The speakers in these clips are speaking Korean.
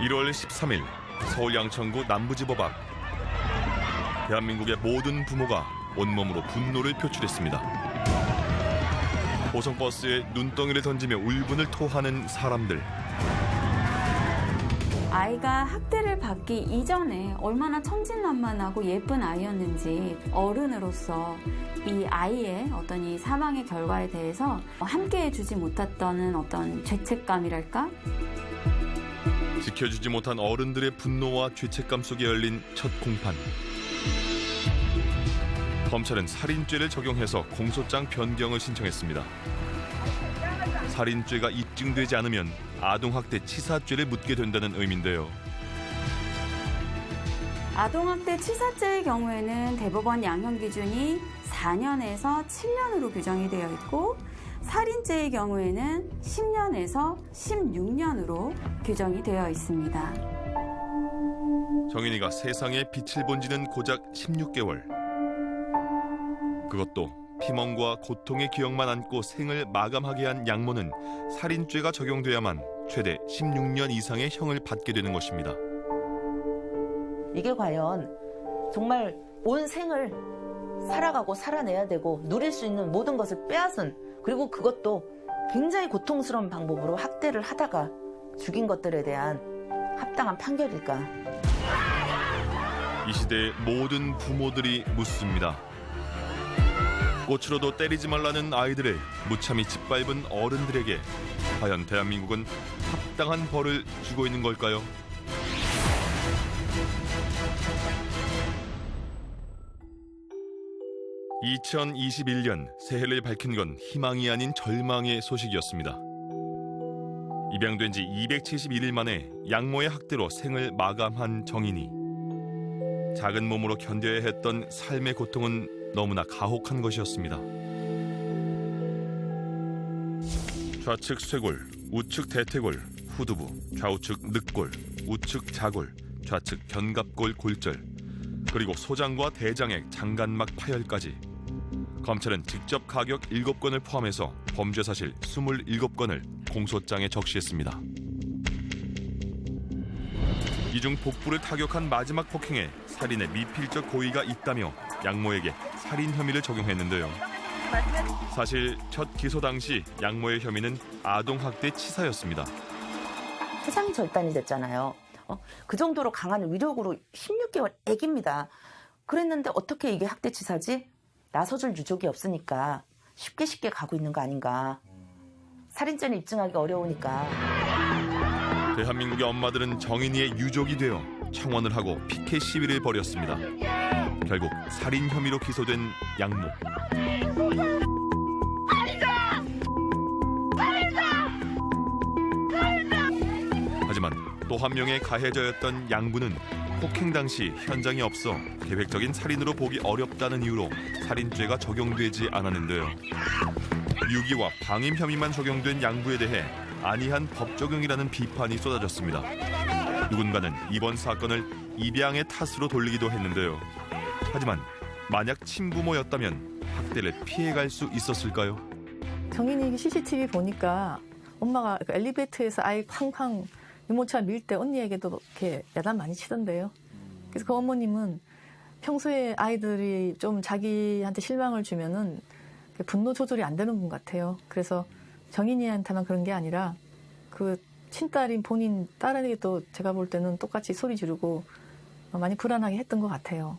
1월 13일 서울 양천구 남부지법 앞. 대한민국의 모든 부모가 온몸으로 분노를 표출했습니다. 고속버스에 눈덩이를 던지며 울분을 토하는 사람들. 아이가 학대를 받기 이전에 얼마나 천진난만하고 예쁜 아이였는지 어른으로서 이 아이의 어떤 이 사망의 결과에 대해서 함께해 주지 못했다는 어떤 죄책감이랄까? 지켜주지 못한 어른들의 분노와 죄책감 속에 열린 첫 공판. 검찰은 살인죄를 적용해서 공소장 변경을 신청했습니다. 살인죄가 입증되지 않으면 아동학대 치사죄를 묻게 된다는 의미인데요. 아동학대 치사죄의 경우에는 대법원 양형 기준이 4년에서 7년으로 규정이 되어 있고 살인죄의 경우에는 10년에서 16년으로 규정이 되어 있습니다. 정인이가 세상에 빛을 본 지는 고작 16개월. 그것도 피멍과 고통의 기억만 안고 생을 마감하게 한 양모는 살인죄가 적용돼야만 최대 16년 이상의 형을 받게 되는 것입니다. 이게 과연 정말 온 생을 살아가고 살아내야 되고 누릴 수 있는 모든 것을 빼앗은, 그리고 그것도 굉장히 고통스러운 방법으로 학대를 하다가 죽인 것들에 대한 합당한 판결일까? 이 시대의 모든 부모들이 묻습니다. 꽃으로도 때리지 말라는 아이들을 무참히 짓밟은 어른들에게 과연 대한민국은 합당한 벌을 주고 있는 걸까요? (2021년) 새해를 밝힌 건 희망이 아닌 절망의 소식이었습니다. 입양된 지 271일 만에 양모의 학대로 생을 마감한 정인이. 작은 몸으로 견뎌야 했던 삶의 고통은 너무나 가혹한 것이었습니다. 좌측 쇄골, 우측 대퇴골, 후두부, 좌우측 늑골, 우측 자골, 좌측 견갑골 골절, 그리고 소장과 대장액, 장간막 파열까지. 검찰은 직접 가격 7건을 포함해서 범죄 사실 27건을 공소장에 적시했습니다. 이 중 복부를 타격한 마지막 폭행에 살인의 미필적 고의가 있다며 양모에게 살인 혐의를 적용했는데요. 사실 첫 기소 당시 양모의 혐의는 아동학대 치사였습니다. 세상이 절단이 됐잖아요. 그 정도로 강한 위력으로 16개월 애기입니다. 그랬는데 어떻게 이게 학대치사지? 나서줄 유족이 없으니까 쉽게 가고 있는 거 아닌가. 살인죄는 입증하기 어려우니까. 대한민국의 엄마들은 정인이의 유족이 되어 청원을 하고 피켓 시위를 벌였습니다. 결국 살인 혐의로 기소된 양모. 하지만 또 한 명의 가해자였던 양부는 폭행 당시 현장에 없어 계획적인 살인으로 보기 어렵다는 이유로 살인죄가 적용되지 않았는데요. 유기와 방임 혐의만 적용된 양부에 대해 안이한 법 적용이라는 비판이 쏟아졌습니다. 누군가는 이번 사건을 입양의 탓으로 돌리기도 했는데요. 하지만 만약 친부모였다면 학대를 피해갈 수 있었을까요? 정인이 CCTV 보니까 엄마가 엘리베이터에서 아이 쾅쾅 유모차 밀 때 언니에게도 이렇게 야단 많이 치던데요. 그래서 그 어머님은 평소에 아이들이 좀 자기한테 실망을 주면은 분노 조절이 안 되는 분 같아요. 그래서 정인이한테만 그런 게 아니라 그 친딸인 본인 딸에게도 제가 볼 때는 똑같이 소리 지르고 많이 불안하게 했던 것 같아요.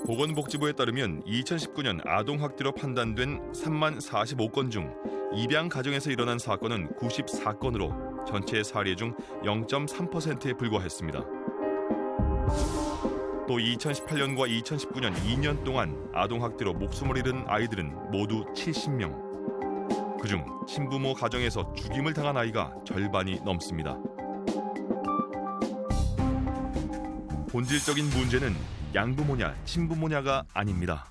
보건복지부에 따르면 2019년 아동학대로 판단된 3만 45건 중 입양 가정에서 일어난 사건은 94건으로 전체 사례 중 0.3%에 불과했습니다. 또 2018년과 2019년 2년 동안 아동학대로 목숨을 잃은 아이들은 모두 70명. 그중 친부모 가정에서 죽임을 당한 아이가 절반이 넘습니다. 본질적인 문제는 양부모냐 친부모냐가 아닙니다.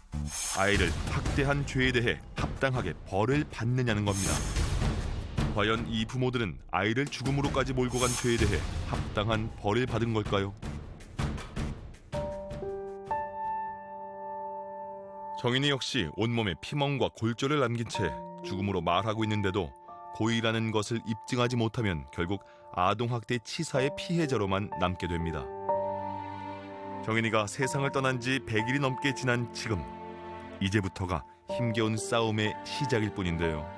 아이를 학대한 죄에 대해 합당하게 벌을 받느냐는 겁니다. 과연 이 부모들은 아이를 죽음으로까지 몰고 간 죄에 대해 합당한 벌을 받은 걸까요? 정인이 역시 온몸에 피멍과 골절을 남긴 채 죽음으로 말하고 있는데도 고의라는 것을 입증하지 못하면 결국 아동학대 치사의 피해자로만 남게 됩니다. 정인이가 세상을 떠난 지 100일이 넘게 지난 지금, 이제부터가 힘겨운 싸움의 시작일 뿐인데요.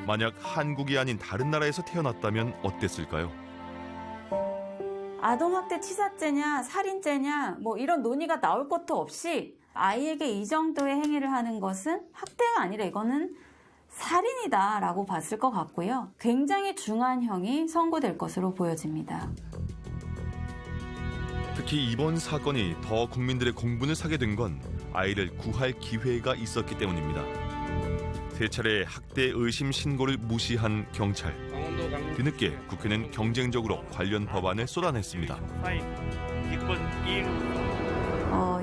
만약 한국이 아닌 다른 나라에서 태어났다면 어땠을까요? 아동학대 치사죄냐 살인죄냐 뭐 이런 논의가 나올 것도 없이 아이에게 이 정도의 행위를 하는 것은 학대가 아니라 이거는 살인이다라고 봤을 것 같고요. 굉장히 중한 형이 선고될 것으로 보여집니다. 특히 이번 사건이 더 국민들의 공분을 사게 된 건 아이를 구할 기회가 있었기 때문입니다. 세 차례 학대 의심 신고를 무시한 경찰. 뒤늦게 국회는 경쟁적으로 관련 법안을 쏟아냈습니다.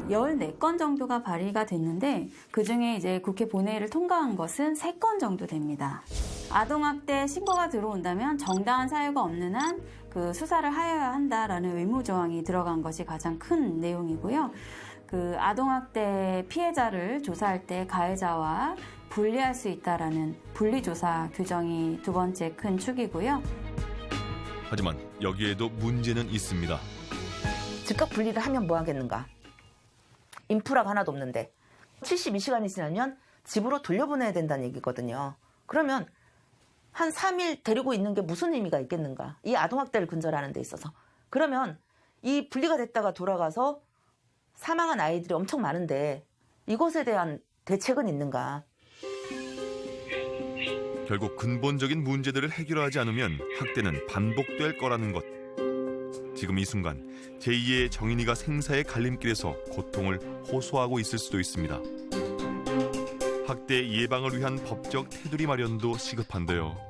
14건 정도가 발의가 됐는데 그중에 이제 국회 본회의를 통과한 것은 3건 정도 됩니다. 아동학대 신고가 들어온다면 정당한 사유가 없는 한 그 수사를 하여야 한다라는 의무 조항이 들어간 것이 가장 큰 내용이고요. 그 아동학대 피해자를 조사할 때 가해자와 분리할 수 있다라는 분리조사 규정이 두 번째 큰 축이고요. 하지만 여기에도 문제는 있습니다. 즉각 분리를 하면 뭐 하겠는가? 인프라가 하나도 없는데 72시간이 지나면 집으로 돌려보내야 된다는 얘기거든요. 그러면 한 3일 데리고 있는 게 무슨 의미가 있겠는가? 이 아동학대를 근절하는 데 있어서. 그러면 이 분리가 됐다가 돌아가서 사망한 아이들이 엄청 많은데 이것에 대한 대책은 있는가? 결국 근본적인 문제들을 해결하지 않으면 학대는 반복될 거라는 것. 지금 이 순간 제2의 정인이가 생사의 갈림길에서 고통을 호소하고 있을 수도 있습니다. 학대 예방을 위한 법적 테두리 마련도 시급한데요.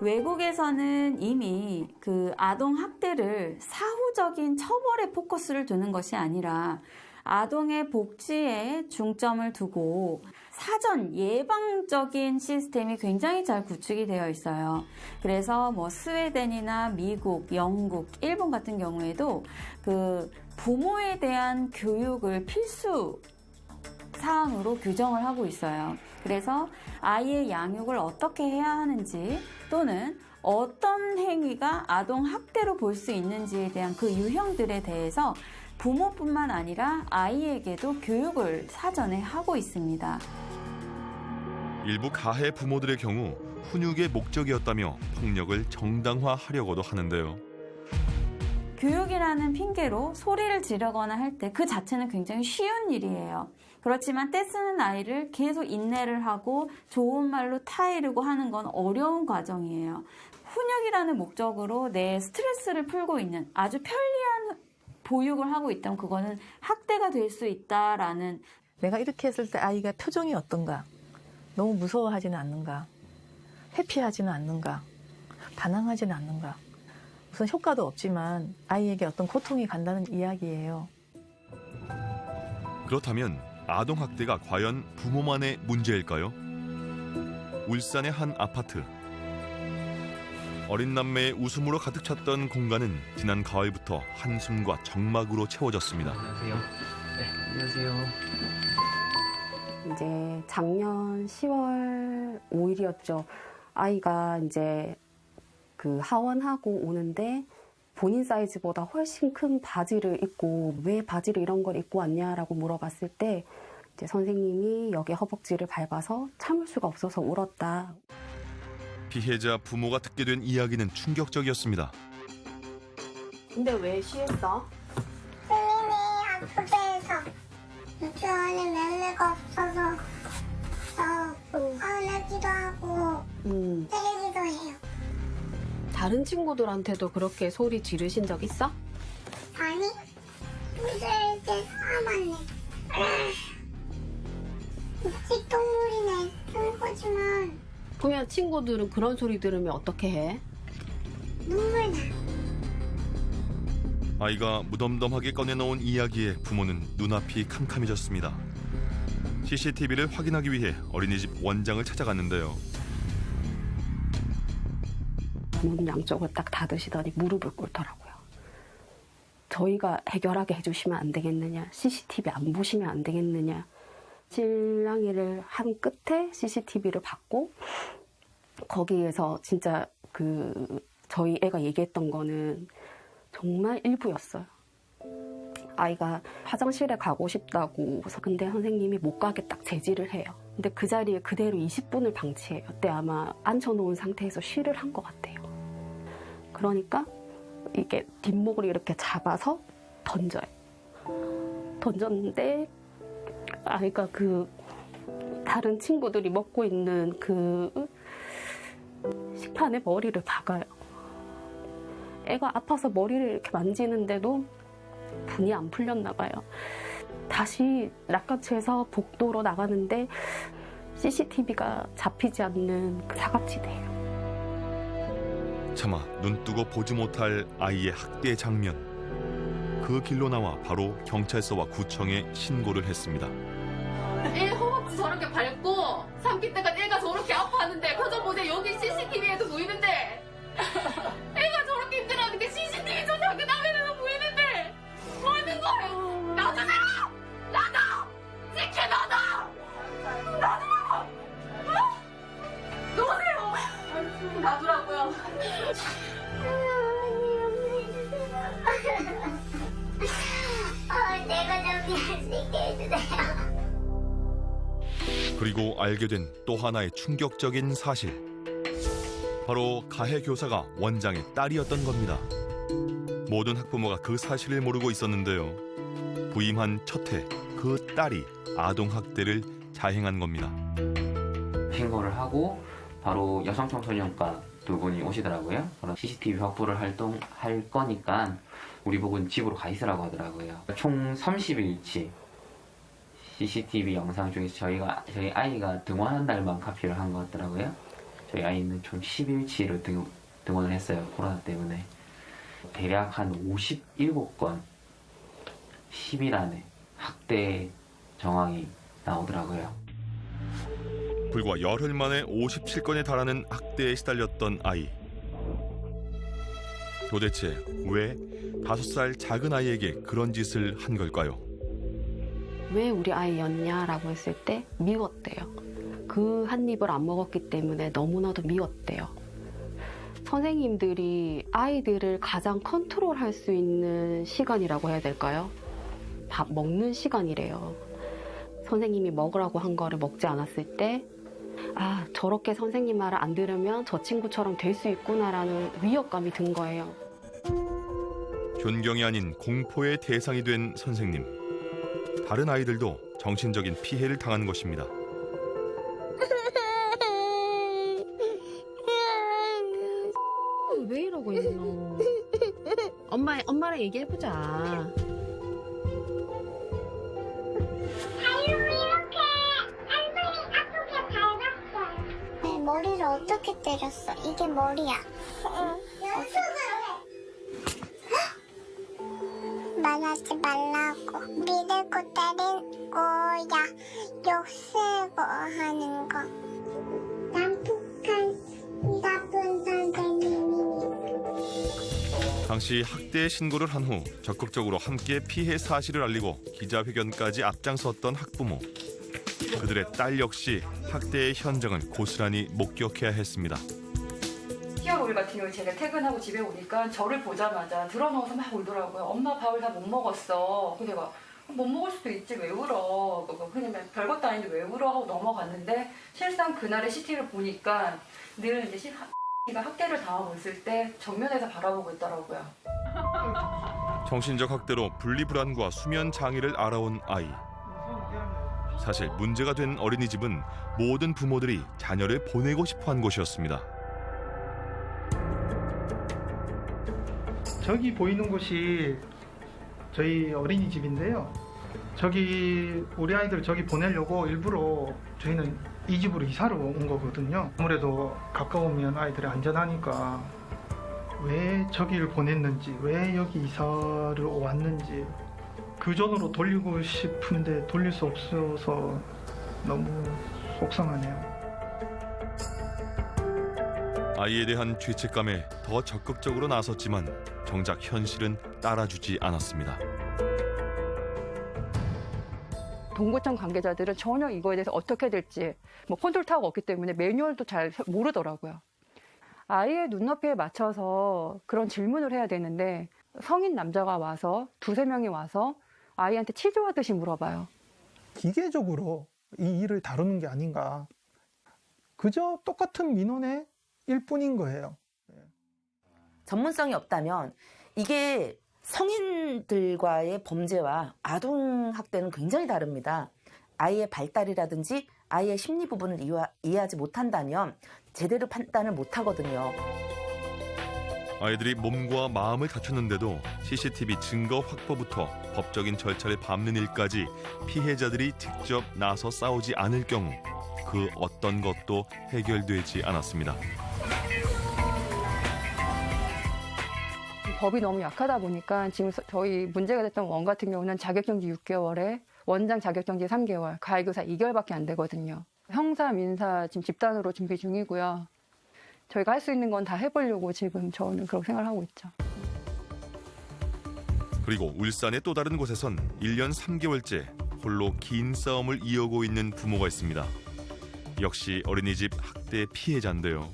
외국에서는 이미 그 아동 학대를 사후적인 처벌에 포커스를 두는 것이 아니라 아동의 복지에 중점을 두고 사전 예방적인 시스템이 굉장히 잘 구축이 되어 있어요. 그래서 뭐 스웨덴이나 미국, 영국, 일본 같은 경우에도 그 부모에 대한 교육을 필수 사항으로 규정을 하고 있어요. 그래서 아이의 양육을 어떻게 해야 하는지 또는 어떤 행위가 아동 학대로 볼 수 있는지에 대한 그 유형들에 대해서 부모뿐만 아니라 아이에게도 교육을 사전에 하고 있습니다. 일부 가해 부모들의 경우 훈육의 목적이었다며 폭력을 정당화하려고도 하는데요. 교육이라는 핑계로 소리를 지르거나 할 때 그 자체는 굉장히 쉬운 일이에요. 그렇지만 떼쓰는 아이를 계속 인내를 하고 좋은 말로 타이르고 하는 건 어려운 과정이에요. 훈육이라는 목적으로 내 스트레스를 풀고 있는 아주 편리한 보육을 하고 있다면 그거는 학대가 될 수 있다라는. 내가 이렇게 했을 때 아이가 표정이 어떤가? 너무 무서워하지는 않는가? 회피하지는 않는가? 반항하지는 않는가? 무슨 효과도 없지만 아이에게 어떤 고통이 간다는 이야기예요. 그렇다면 아동학대가 과연 부모만의 문제일까요? 울산의 한 아파트. 어린 남매의 웃음으로 가득 찼던 공간은 지난 가을부터 한숨과 적막으로 채워졌습니다. 안녕하세요. 네, 안녕하세요. 이제 작년 10월 5일이었죠. 아이가 이제 그 하원하고 오는데 본인 사이즈보다 훨씬 큰 바지를 입고 왜 바지를 이런 걸 입고 왔냐라고 물어봤을 때 이제 선생님이 여기 허벅지를 밟아서 참을 수가 없어서 울었다. 피해자 부모가 듣게 된 이야기는 충격적이었습니다. 근데 왜 쉬했어? 선생님이 아프게 해서 유치원에 매매가 없어서 화내기도 하고 때리기도 해요. 다른 친구들한테도 그렇게 소리 지르신 적 있어? 아니, 무서울 때 사람았네. 육식동물이네. 그런 거지만 그러면 친구들은 그런 소리 들으면 어떻게 해? 눈물 나. 아이가 무덤덤하게 꺼내놓은 이야기에 부모는 눈앞이 캄캄해졌습니다. CCTV를 확인하기 위해 어린이집 원장을 찾아갔는데요. 문 양쪽을 딱 닫으시더니 무릎을 꿇더라고요. 저희가 해결하게 해주시면 안 되겠느냐, CCTV 안 보시면 안 되겠느냐. 실랑이를 한 끝에 CCTV를 받고 거기에서 진짜 저희 애가 얘기했던 거는 정말 일부였어요. 아이가 화장실에 가고 싶다고 해서 근데 선생님이 못 가게 딱 제지를 해요. 근데 그 자리에 그대로 20분을 방치해요. 그때 아마 앉혀놓은 상태에서 쉬를 한 것 같아요. 그러니까 이게 뒷목을 이렇게 잡아서 던져요. 던졌는데 아이가 다른 친구들이 먹고 있는 식판에 머리를 박아요. 애가 아파서 머리를 이렇게 만지는데도 분이 안 풀렸나 봐요. 다시 낚아채서 복도로 나가는데 CCTV가 잡히지 않는 사각지대예요. 차마 눈뜨고 보지 못할 아이의 학대 장면. 그 길로 나와 바로 경찰서와 구청에 신고를 했습니다. 애 허벅지 저렇게 밟고 삼킬 때까지 애가 저렇게 아파하는데 그저 보세요. 여기 CCTV에도 보이는데 애가 저렇게 힘들어하는 게 CCTV 저 화면에도 보이는데 뭐 하는 거예요? 놔주세요! 놔둬! 지켜 놔둬! 놔둬! 놓으세요! 놔두라고요. 내가 좀 할 수 있게 해주세요. 그리고 알게 된 또 하나의 충격적인 사실. 바로 가해 교사가 원장의 딸이었던 겁니다. 모든 학부모가 그 사실을 모르고 있었는데요. 부임한 첫 해 그 딸이 아동학대를 자행한 겁니다. 신고를 하고 바로 여성청소년과 두 분이 오시더라고요. 그럼 CCTV 확보를 할 거니까 우리 보고 집으로 가 있으라고 하더라고요. 총 30일치 CCTV 영상 중에서 저희 아이가 등원한 날만 카피를 한 것 같더라고요. 저희 아이는 총 10일치를 등원을 했어요. 코로나 때문에. 대략 한 57건 10일 안에 학대 정황이 나오더라고요. 불과 열흘 만에 57건에 달하는 학대에 시달렸던 아이. 도대체 왜 5살 작은 아이에게 그런 짓을 한 걸까요? 왜 우리 아이였냐라고 했을 때 미웠대요. 그 한 입을 안 먹었기 때문에 너무나도 미웠대요. 선생님들이 아이들을 가장 컨트롤할 수 있는 시간이라고 해야 될까요? 밥 먹는 시간이래요. 선생님이 먹으라고 한 거를 먹지 않았을 때 아, 저렇게 선생님 말을 안 들으면 저 친구처럼 될 수 있구나라는 위협감이 든 거예요. 존경이 아닌 공포의 대상이 된 선생님. 다른 아이들도 정신적인 피해를 당한 것입니다. 왜 이러고 있노? 엄마랑 얘기해보자. 머리를 어떻게 때렸어? 이게 머리야. 말하지 말라고. 믿고 때린 거야. 욕쓰고 하는 거. 나쁜 선생님이. 당시 학대 신고를 한 후 적극적으로 함께 피해 사실을 알리고 기자회견까지 앞장섰던 학부모. 그들의 딸 역시 학대의 현장을 고스란히 목격해야 했습니다. 10월 5일 같은 경우에 제가 퇴근하고 집에 오니까 저를 보자마자 드러누워서 막 울더라고요. 엄마 밥을 다 못 먹었어. 그래서 내가 못 먹을 수도 있지 왜 울어. 그냥 별것도 아닌데 왜 울어 하고 넘어갔는데 실상 그날의 CCTV를 보니까 늘 이제 가 학대를 당하고 있을 때 정면에서 바라보고 있더라고요. 정신적 학대로 분리불안과 수면 장애를 알아온 아이. 사실 문제가 된 어린이집은 모든 부모들이 자녀를 보내고 싶어한 곳이었습니다. 저기 보이는 곳이 저희 어린이집인데요. 저기 우리 아이들 저기 보내려고 일부러 저희는 이 집으로 이사를 온 거거든요. 아무래도 가까우면 아이들이 안전하니까 왜 저기를 보냈는지, 왜 여기 이사를 왔는지 그 전으로 돌리고 싶은데 돌릴 수 없어서 너무 속상하네요. 아이에 대한 죄책감에 더 적극적으로 나섰지만 정작 현실은 따라주지 않았습니다. 동구청 관계자들은 전혀 이거에 대해서 어떻게 해야 될지 뭐 컨트롤 타워가 없기 때문에 매뉴얼도 잘 모르더라고요. 아이의 눈높이에 맞춰서 그런 질문을 해야 되는데 성인 남자가 와서 2-3명이 와서 아이한테 치조하듯이 물어봐요. 기계적으로 이 일을 다루는 게 아닌가. 그저 똑같은 민원의 일뿐인 거예요. 전문성이 없다면 이게 성인들과의 범죄와 아동학대는 굉장히 다릅니다. 아이의 발달이라든지 아이의 심리 부분을 이해하지 못한다면 제대로 판단을 못하거든요. 아이들이 몸과 마음을 다쳤는데도 CCTV 증거 확보부터 법적인 절차를 밟는 일까지 피해자들이 직접 나서 싸우지 않을 경우 그 어떤 것도 해결되지 않았습니다. 법이 너무 약하다 보니까 지금 저희 문제가 됐던 원 같은 경우는 자격정지 6개월에 원장 자격정지 3개월, 가해교사 2개월밖에 안 되거든요. 형사, 민사 지금 집단으로 준비 중이고요. 저희가 할 수 있는 건 다 해보려고 지금 저는 그렇게 생각을 하고 있죠. 그리고 울산의 또 다른 곳에선 1년 3개월째 홀로 긴 싸움을 이어오고 있는 부모가 있습니다. 역시 어린이집 학대 피해자인데요.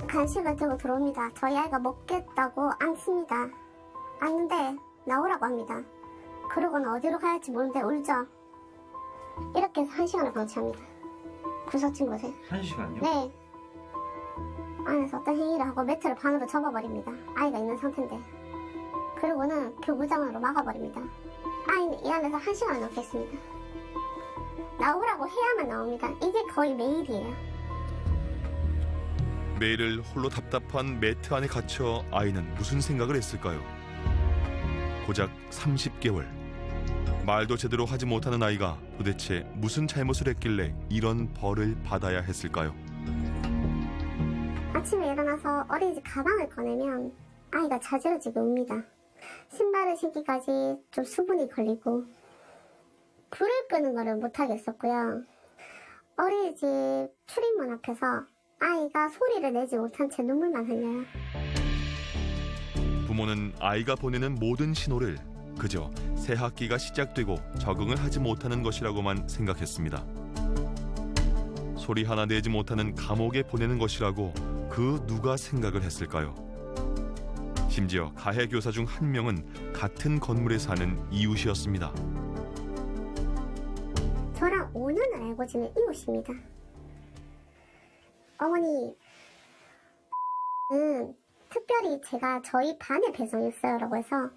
간식을 들고 들어옵니다. 저희 아이가 먹겠다고 앉습니다. 앉는데 나오라고 합니다. 그러고는 어디로 가야 할지 모르는데 울죠. 이렇게 해서 1시간을 방치합니다. 구석진 곳에. 1시간요? 네. 안에서 어떤 행위를 하고 매트를 반으로 접어버립니다. 아이가 있는 상태인데. 그러고는 교구장으로 막아버립니다. 아이는 이 안에서 1시간을 넘겠습니다. 나오라고 해야만 나옵니다. 이게 거의 매일이에요. 매일을 홀로 답답한 매트 안에 갇혀 아이는 무슨 생각을 했을까요? 고작 30개월. 말도 제대로 하지 못하는 아이가 도대체 무슨 잘못을 했길래 이런 벌을 받아야 했을까요? 아침에 일어나서 어린이집 가방을 꺼내면 아이가 자지러지게 웁니다. 신발을 신기까지 좀 수분이 걸리고 불을 끄는 거를 못하겠었고요. 어린이집 출입문 앞에서 아이가 소리를 내지 못한 채 눈물만 흘려요. 부모는 아이가 보내는 모든 신호를 그저 새 학기가 시작되고 적응을 하지 못하는 것이라고만 생각했습니다. 소리 하나 내지 못하는 감옥에 보내는 것이라고 그 누가 생각을 했을까요? 심지어 가해 교사 중 한 명은 같은 건물에 사는 이웃이었습니다. 저랑 5년을 알고 지낸 이웃입니다. 어머니는 특별히 제가 저희 반에 배정했어요 라고 해서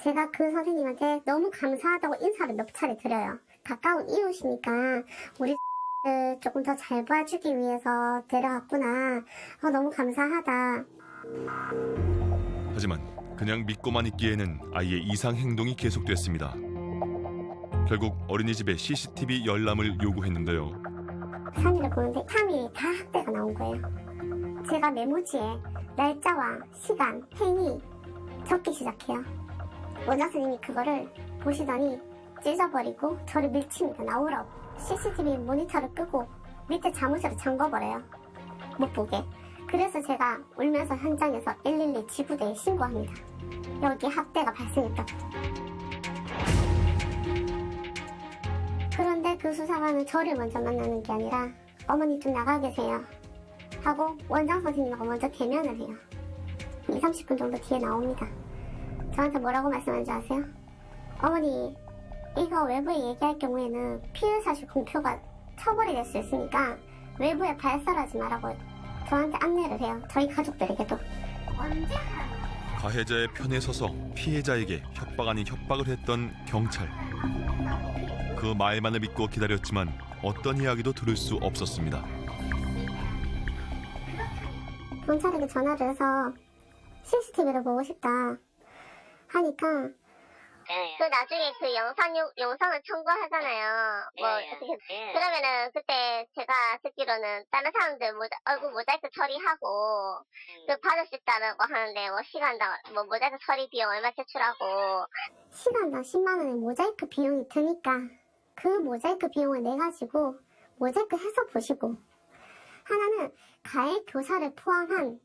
제가 그 선생님한테 너무 감사하다고 인사를 몇 차례 드려요. 가까운 이웃이니까 우리 조금 더 잘 봐주기 위해서 데려왔구나. 너무 감사하다. 하지만 그냥 믿고만 있기에는 아이의 이상 행동이 계속됐습니다. 결국 어린이집에 CCTV 열람을 요구했는데요. 3일을 보는데 3일이 다 학대가 나온 거예요. 제가 메모지에 날짜와 시간, 행위 적기 시작해요. 원장 선생님이 그거를 보시더니 찢어버리고 저를 밀칩니다. 나오라고. CCTV 모니터를 끄고 밑에 자물쇠를 잠궈버려요. 못 보게. 그래서 제가 울면서 현장에서 112 지구대에 신고합니다. 여기 학대가 발생했다고. 그런데 그 수사관은 저를 먼저 만나는 게 아니라 어머니 좀 나가 계세요 하고 원장 선생님하고 먼저 대면을 해요. 20-30분 정도 뒤에 나옵니다. 저한테 뭐라고 말씀하는지 아세요? 어머니 이거 외부에 얘기할 경우에는 피해사실 공표가 처벌이 될 수 있으니까 외부에 발설하지 말라고 저한테 안내를 해요. 저희 가족들에게도. 언제 가해자의 편에 서서 피해자에게 협박 아닌 협박을 했던 경찰. 그 말만을 믿고 기다렸지만 어떤 이야기도 들을 수 없었습니다. 경찰에게 전화를 해서 CCTV를 보고 싶다 하니까 그 나중에 그 영상을 청구하잖아요. 그러면은 그때 제가 듣기로는 다른 사람들 얼굴 모자이크 처리하고 그 받을 수 있다고 하는데 뭐 시간당 모자이크 처리 비용 얼마 제출하고 시간당 10만 원의 모자이크 비용이 드니까 그 모자이크 비용을 내 가지고 모자이크 해서 보시고 하나는 가해 교사를 포함한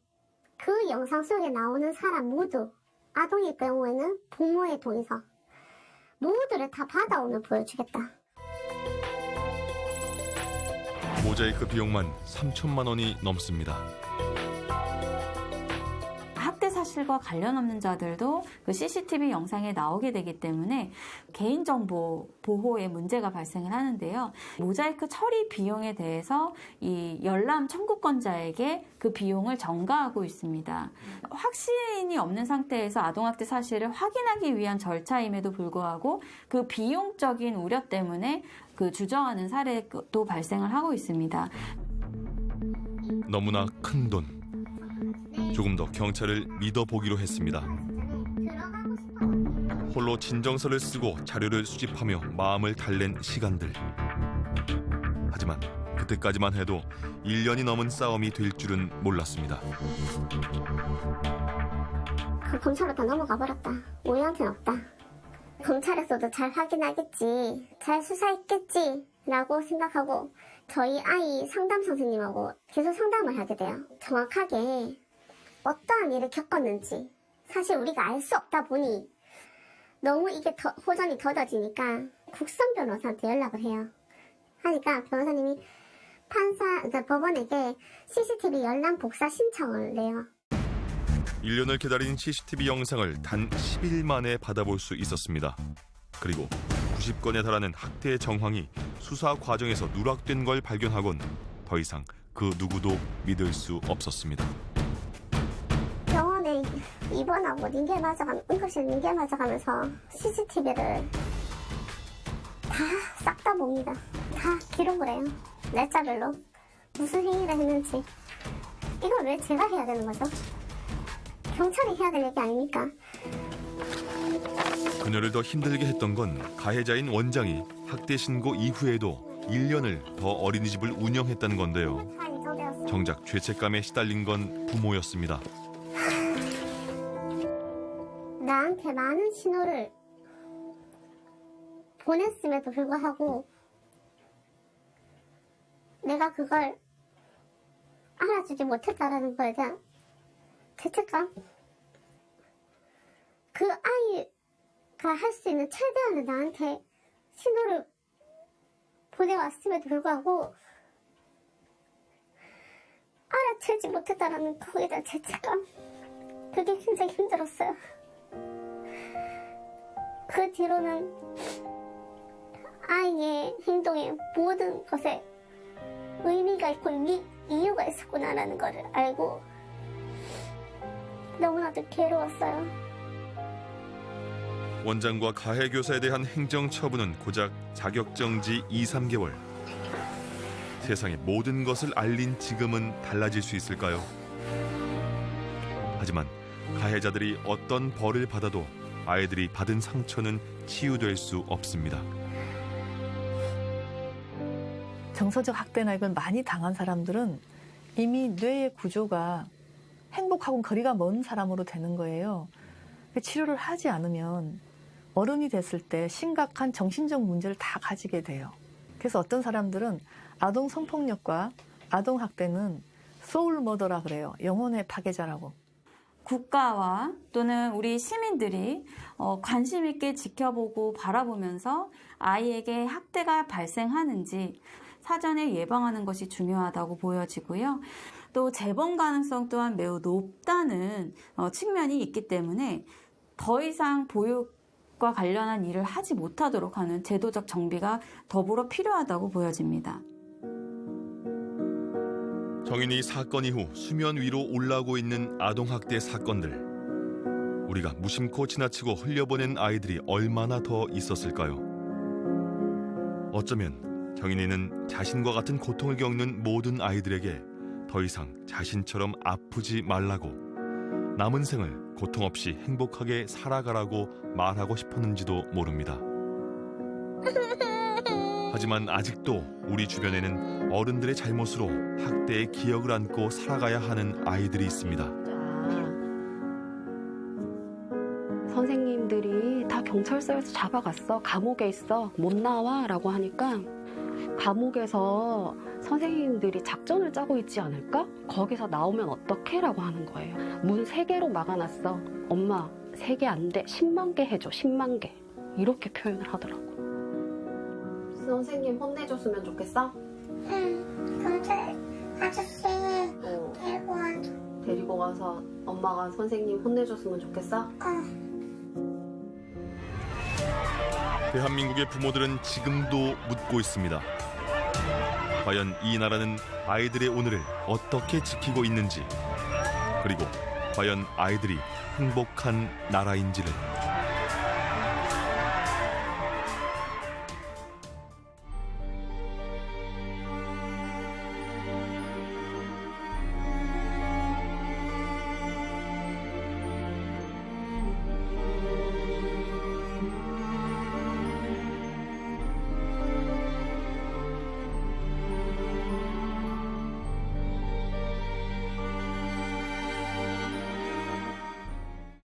그 영상 속에 나오는 사람 모두 아동일 경우에는 부모의 동의서 노후들을 다 받아오면 보여주겠다. 모자이크 비용만 3천만 원이 넘습니다. 학대 사실과 관련 없는 자들도 그 CCTV 영상에 나오게 되기 때문에 개인정보 보호에 문제가 발생을 하는데요. 모자이크 처리 비용에 대해서 이 열람 청구권자에게 그 비용을 전가하고 있습니다. 확신이 없는 상태에서 아동학대 사실을 확인하기 위한 절차임에도 불구하고 그 비용적인 우려 때문에 그 주저하는 사례도 발생을 하고 있습니다. 너무나 큰 돈. 조금 더 경찰을 믿어보기로 했습니다. 홀로 진정서를 쓰고 자료를 수집하며 마음을 달랜 시간들. 하지만 그때까지만 해도 1년이 넘은 싸움이 될 줄은 몰랐습니다. 그 검찰로 다 넘어가 버렸다. 우리한테는 없다. 검찰에서도 잘 확인하겠지, 잘 수사했겠지 라고 생각하고 저희 아이 상담 선생님하고 계속 상담을 하게 돼요. 정확하게 어떠한 일을 겪었는지 사실 우리가 알 수 없다 보니 너무 이게 호전이 더뎌지니까 국선 변호사한테 연락을 해요. 하니까 변호사님이 그러니까 법원에게 CCTV 열람 복사 신청을 내요. 1년을 기다린 CCTV 영상을 단 10일 만에 받아볼 수 있었습니다. 그리고 90건에 달하는 학대의 정황이 수사 과정에서 누락된 걸 발견하곤 더 이상 그 누구도 믿을 수 없었습니다. 병원에 입원하고 응급실 링겔 맞아가면서 CCTV를 다 싹 다 봅니다. 다 기록을 해요. 날짜별로 무슨 행위를 했는지. 이걸 왜 제가 해야 되는 거죠? 경찰이 해야 될 얘기 아닙니까? 그녀를 더 힘들게 했던 건 가해자인 원장이 학대 신고 이후에도 1년을 더 어린이집을 운영했다는 건데요. 정작 죄책감에 시달린 건 부모였습니다. 나한테 많은 신호를 보냈음에도 불구하고 내가 그걸 알아주지 못했다라는 거에 대한 죄책감? 그 아이가 할 수 있는 최대한의 나한테 신호를 보내왔음에도 불구하고 알아채지 못했다라는 거에 대한 죄책감? 그게 굉장히 힘들었어요. 그 뒤로는 아이의 행동의 모든 것에 의미가 있고 이유가 있었구나라는 걸 알고 너무나도 괴로웠어요. 원장과 가해 교사에 대한 행정 처분은 고작 자격정지 2-3개월. 세상의 모든 것을 알린 지금은 달라질 수 있을까요? 하지만 가해자들이 어떤 벌을 받아도 아이들이 받은 상처는 치유될 수 없습니다. 정서적 학대나 이걸 많이 당한 사람들은 이미 뇌의 구조가 행복하고는 거리가 먼 사람으로 되는 거예요. 치료를 하지 않으면 어른이 됐을 때 심각한 정신적 문제를 다 가지게 돼요. 그래서 어떤 사람들은 아동 성폭력과 아동 학대는 소울 머더라 그래요. 영혼의 파괴자라고. 국가와 또는 우리 시민들이 관심 있게 지켜보고 바라보면서 아이에게 학대가 발생하는지 사전에 예방하는 것이 중요하다고 보여지고요. 또 재범 가능성 또한 매우 높다는 측면이 있기 때문에 더 이상 보육과 관련한 일을 하지 못하도록 하는 제도적 정비가 더불어 필요하다고 보여집니다. 정인이 사건 이후 수면 위로 올라오고 있는 아동학대 사건들. 우리가 무심코 지나치고 흘려보낸 아이들이 얼마나 더 있었을까요? 어쩌면 정인이는 자신과 같은 고통을 겪는 모든 아이들에게 더 이상 자신처럼 아프지 말라고, 남은 생을 고통 없이 행복하게 살아가라고 말하고 싶었는지도 모릅니다. 하지만 아직도 우리 주변에는 어른들의 잘못으로 학대의 기억을 안고 살아가야 하는 아이들이 있습니다. 선생님들이 다 경찰서에서 잡아갔어. 감옥에 있어. 못 나와. 라고 하니까 감옥에서 선생님들이 작전을 짜고 있지 않을까? 거기서 나오면 어떡해? 라고 하는 거예요. 문 3개로 막아놨어. 엄마 3개 안 돼. 10만 개 해줘. 10만 개. 이렇게 표현을 하더라고. 선생님 혼내줬으면 좋겠어? 경찰 아저씨 데리고 와줘. 데리고 가서 엄마가 선생님 혼내줬으면 좋겠어? 대한민국의 부모들은 지금도 묻고 있습니다. 과연 이 나라는 아이들의 오늘을 어떻게 지키고 있는지, 그리고 과연 아이들이 행복한 나라인지를.